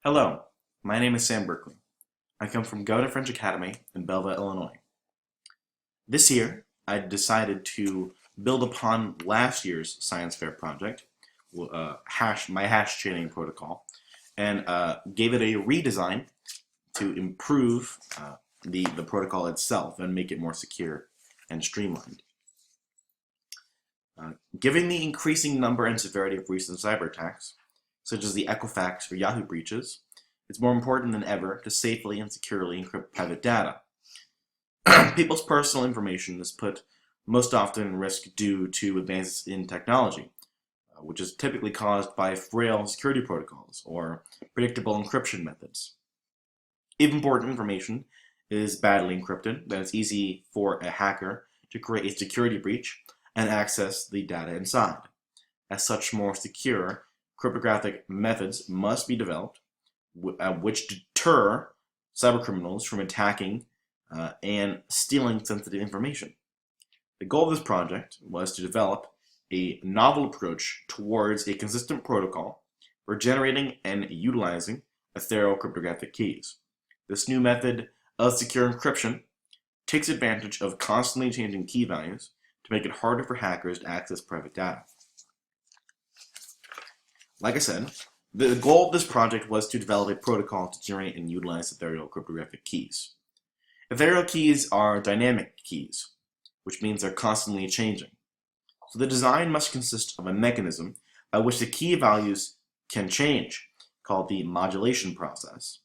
Hello, my name is Sam Berkley. I come from Governor French Academy in Belleville, Illinois. This year, I decided to build upon last year's science fair project, my hash chaining protocol, and gave it a redesign to improve the protocol itself and make it more secure and streamlined. Given the increasing number and severity of recent cyber attacks, such as the Equifax or Yahoo breaches, it's more important than ever to safely and securely encrypt private data. People's personal information is put most often in risk due to advances in technology, which is typically caused by frail security protocols or predictable encryption methods. If important information is badly encrypted, then it's easy for a hacker to create a security breach and access the data inside. As such, more secure cryptographic methods must be developed which deter cybercriminals from attacking and stealing sensitive information. The goal of this project was to develop a novel approach towards a consistent protocol for generating and utilizing ethereal cryptographic keys. This new method of secure encryption takes advantage of constantly changing key values to make it harder for hackers to access private data. Like I said, the goal of this project was to develop a protocol to generate and utilize ethereal cryptographic keys. Ethereal keys are dynamic keys, which means they're constantly changing. So the design must consist of a mechanism by which the key values can change, called the modulation process.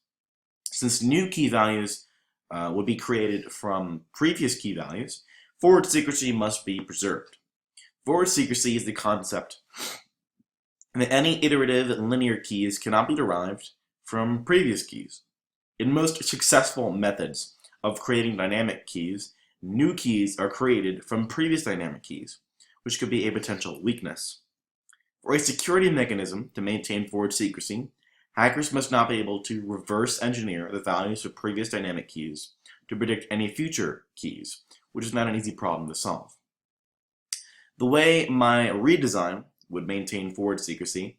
Since new key values would be created from previous key values, forward secrecy must be preserved. Forward secrecy is the concept that any iterative and linear keys cannot be derived from previous keys. In most successful methods of creating dynamic keys, new keys are created from previous dynamic keys, which could be a potential weakness. For a security mechanism to maintain forward secrecy, hackers must not be able to reverse engineer the values of previous dynamic keys to predict any future keys, which is not an easy problem to solve. The way my redesign would maintain forward secrecy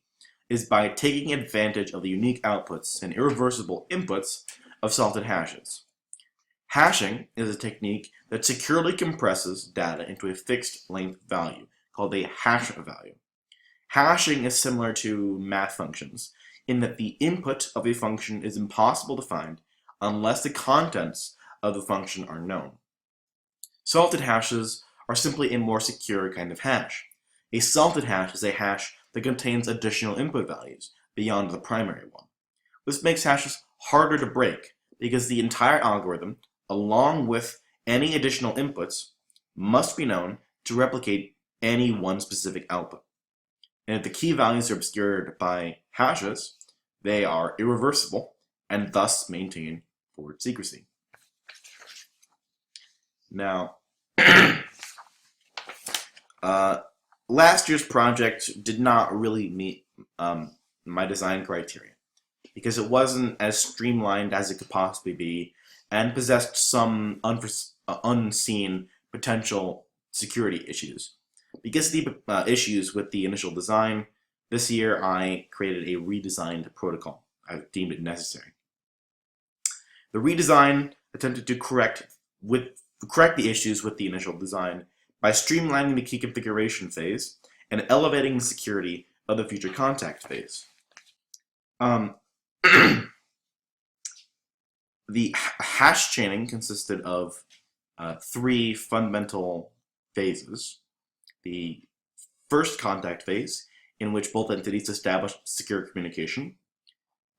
is by taking advantage of the unique outputs and irreversible inputs of salted hashes. Hashing is a technique that securely compresses data into a fixed length value, called a hash value. Hashing is similar to math functions, in that the input of a function is impossible to find unless the contents of the function are known. Salted hashes are simply a more secure kind of hash. A salted hash is a hash that contains additional input values beyond the primary one. This makes hashes harder to break because the entire algorithm, along with any additional inputs, must be known to replicate any one specific output. And if the key values are obscured by hashes, they are irreversible and thus maintain forward secrecy. Now, last year's project did not really meet my design criteria because it wasn't as streamlined as it could possibly be and possessed some unseen potential security issues. Because of the issues with the initial design, this year I created a redesigned protocol. I deemed it necessary. The redesign attempted to correct the issues with the initial design by streamlining the key configuration phase and elevating the security of the future contact phase. The hash chaining consisted of three fundamental phases. The first contact phase, in which both entities establish secure communication.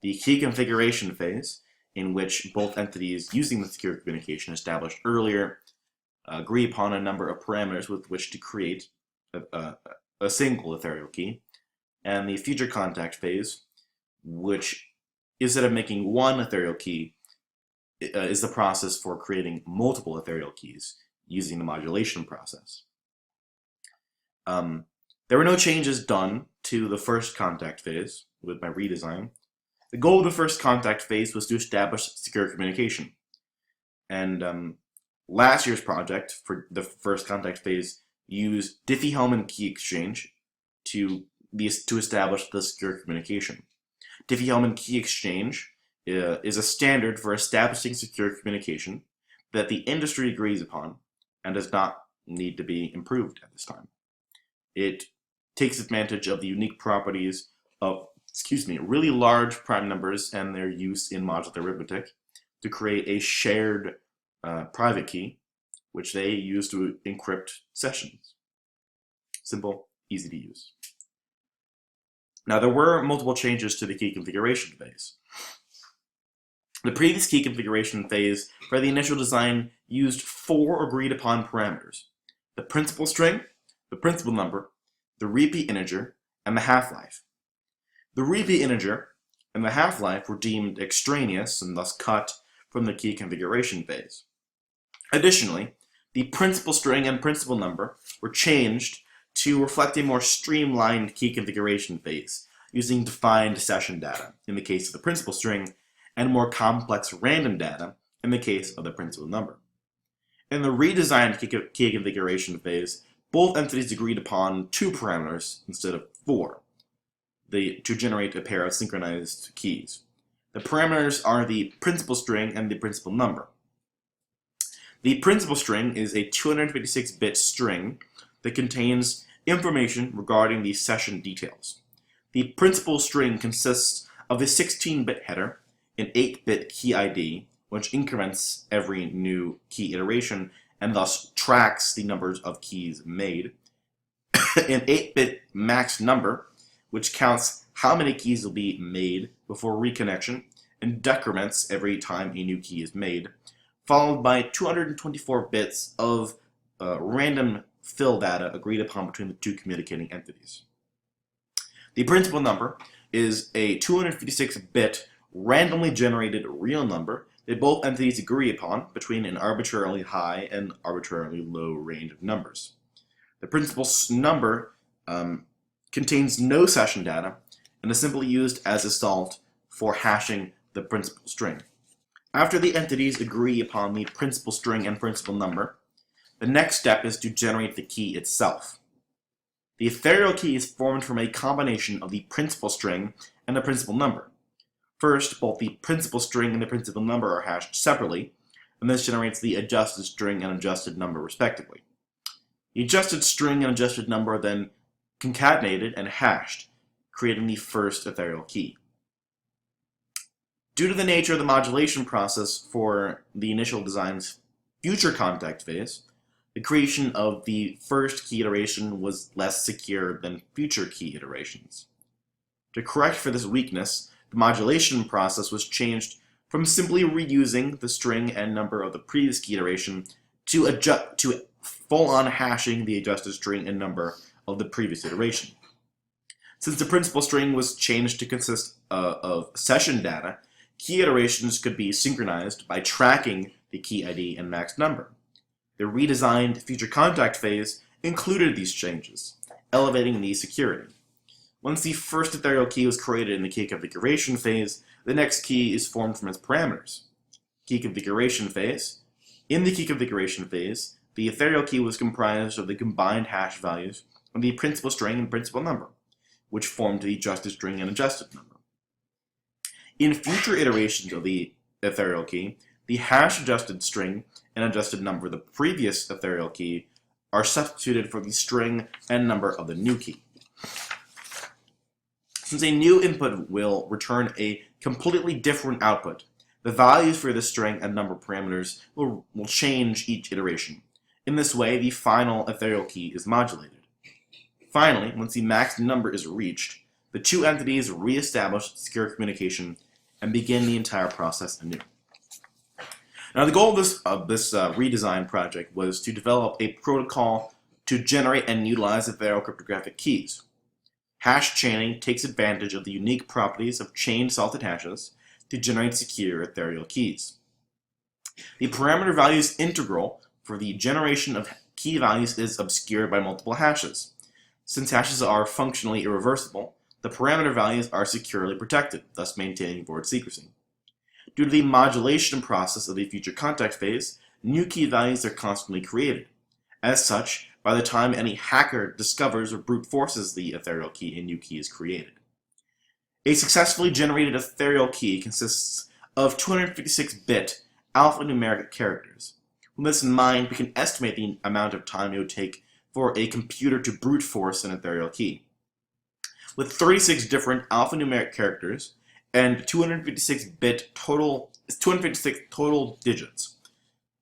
The key configuration phase, in which both entities using the secure communication established earlier agree upon a number of parameters with which to create a single ethereal key. And the future contact phase, which instead of making one ethereal key, is the process for creating multiple ethereal keys using the modulation process. There were no changes done to the first contact phase with my redesign. The goal of the first contact phase was to establish secure communication. And last year's project for the first contact phase used Diffie-Hellman key exchange to establish the secure communication. Diffie-Hellman key exchange is a standard for establishing secure communication that the industry agrees upon and does not need to be improved at this time. It takes advantage of the unique properties of, really large prime numbers and their use in modular arithmetic to create a shared private key, which they use to encrypt sessions. Simple, easy to use. Now, there were multiple changes to the key configuration phase. The previous key configuration phase for the initial design used 4 agreed upon parameters: the principal string, the principal number, the repeat integer, and the half-life. The repeat integer and the half-life were deemed extraneous and thus cut from the key configuration phase. Additionally, the principal string and principal number were changed to reflect a more streamlined key configuration phase, using defined session data in the case of the principal string and more complex random data in the case of the principal number. In the redesigned key configuration phase, both entities agreed upon 2 parameters instead of 4 to generate a pair of synchronized keys. The parameters are the principal string and the principal number. The principal string is a 256-bit string that contains information regarding the session details. The principal string consists of a 16-bit header, an 8-bit key ID, which increments every new key iteration and thus tracks the numbers of keys made, an 8-bit max number, which counts how many keys will be made before reconnection and decrements every time a new key is made, followed by 224 bits of random fill data agreed upon between the 2 communicating entities. The principal number is a 256-bit randomly generated real number that both entities agree upon between an arbitrarily high and arbitrarily low range of numbers. The principal number contains no session data and is simply used as a salt for hashing the principal string. After the entities agree upon the principal string and principal number, the next step is to generate the key itself. The ethereal key is formed from a combination of the principal string and the principal number. First, both the principal string and the principal number are hashed separately, and this generates the adjusted string and adjusted number respectively. The adjusted string and adjusted number are then concatenated and hashed, creating the first ethereal key. Due to the nature of the modulation process for the initial design's future contact phase, the creation of the first key iteration was less secure than future key iterations. To correct for this weakness, the modulation process was changed from simply reusing the string and number of the previous key iteration to full-on hashing the adjusted string and number of the previous iteration. Since the principal string was changed to consist of session data, key iterations could be synchronized by tracking the key ID and max number. The redesigned future contact phase included these changes, elevating the security. Once the first ethereal key was created in the key configuration phase, the next key is formed from its parameters. In the key configuration phase, the ethereal key was comprised of the combined hash values of the principal string and principal number, which formed the adjusted string and adjusted number. In future iterations of the ethereal key, the hash adjusted string and adjusted number of the previous ethereal key are substituted for the string and number of the new key. Since a new input will return a completely different output, the values for the string and number parameters will change each iteration. In this way, the final ethereal key is modulated. Finally, once the max number is reached, the 2 entities re-establish secure communication and begin the entire process anew. Now, the goal of this redesign project was to develop a protocol to generate and utilize ethereal cryptographic keys. Hash chaining takes advantage of the unique properties of chained salted hashes to generate secure ethereal keys. The parameter values integral for the generation of key values is obscured by multiple hashes. Since hashes are functionally irreversible, the parameter values are securely protected, thus maintaining board secrecy. Due to the modulation process of the future contact phase, new key values are constantly created. As such, by the time any hacker discovers or brute forces the ethereal key, a new key is created. A successfully generated ethereal key consists of 256-bit alphanumeric characters. With this in mind, we can estimate the amount of time it would take for a computer to brute force an ethereal key. With 36 different alphanumeric characters and 256 total digits,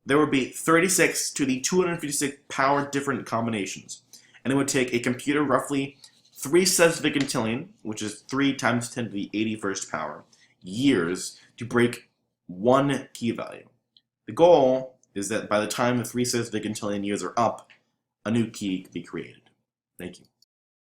there would be 36 to the 256 power different combinations, and it would take a computer roughly 3 sesquicentillion, which is 3 times 10 to the 81st power, years to break one key value. The goal is that by the time the 3 sesquicentillion years are up, a new key can be created. Thank you.